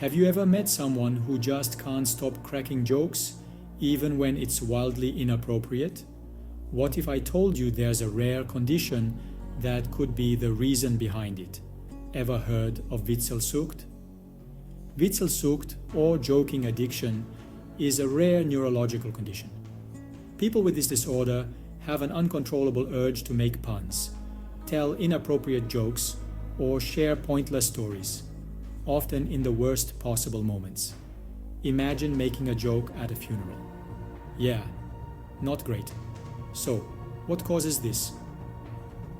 Have you ever met someone who just can't stop cracking jokes, even when it's wildly inappropriate? What if I told you there's a rare condition that could be the reason behind it? Ever heard of Witzelsucht? Witzelsucht, or joking addiction, is a rare neurological condition. People with this disorder have an uncontrollable urge to make puns, tell inappropriate jokes, or share pointless stories, often in the worst possible moments. Imagine making a joke at a funeral. Yeah, not great. So, what causes this?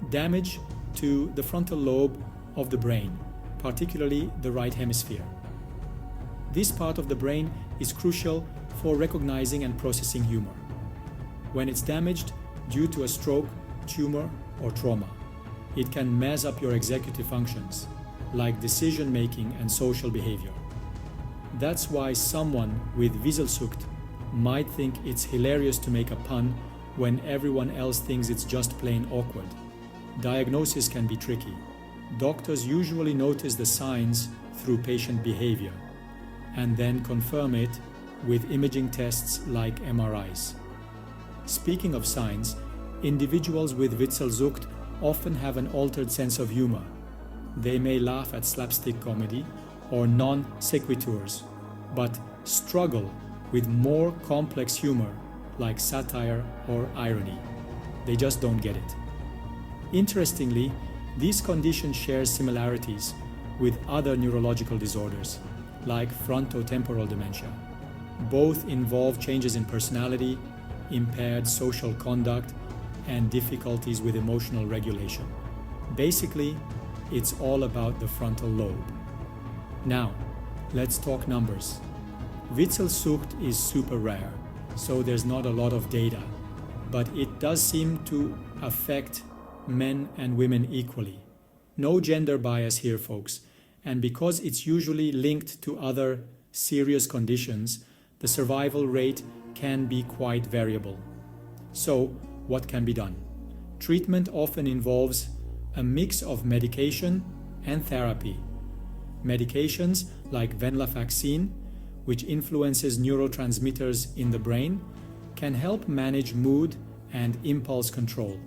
Damage to the frontal lobe of the brain, particularly the right hemisphere. This part of the brain is crucial for recognizing and processing humor. When it's damaged due to a stroke, tumor, or trauma, it can mess up your executive functions, like decision-making and social behavior. That's why someone with Witzelsucht might think it's hilarious to make a pun when everyone else thinks it's just plain awkward. Diagnosis can be tricky. Doctors usually notice the signs through patient behavior and then confirm it with imaging tests like MRIs. Speaking of signs, individuals with Witzelsucht often have an altered sense of humor. They may laugh at slapstick comedy or non sequiturs, but struggle with more complex humor like satire or irony. They just don't get it. Interestingly, this condition shares similarities with other neurological disorders like frontotemporal dementia. Both involve changes in personality, impaired social conduct, and difficulties with emotional regulation. Basically, it's all about the frontal lobe. Now, let's talk numbers. Witzelsucht is super rare, so there's not a lot of data, but it does seem to affect men and women equally. No gender bias here, folks, and because it's usually linked to other serious conditions, the survival rate can be quite variable. So, what can be done? Treatment often involves a mix of medication and therapy. Medications like venlafaxine, which influences neurotransmitters in the brain, can help manage mood and impulse control.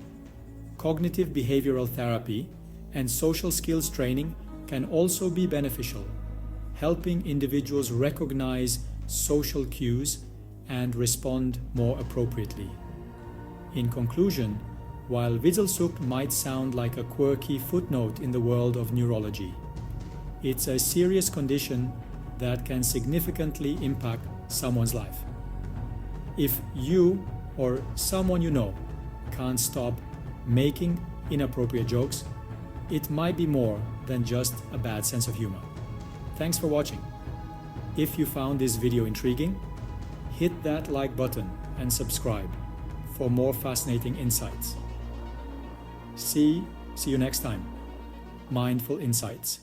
Cognitive behavioral therapy and social skills training can also be beneficial, helping individuals recognize social cues and respond more appropriately. In conclusion, while Witzelsucht might sound like a quirky footnote in the world of neurology, it's a serious condition that can significantly impact someone's life. If you or someone you know can't stop making inappropriate jokes, it might be more than just a bad sense of humor. Thanks for watching. If you found this video intriguing, hit that like button and subscribe for more fascinating insights. See you next time. Mindful Insights.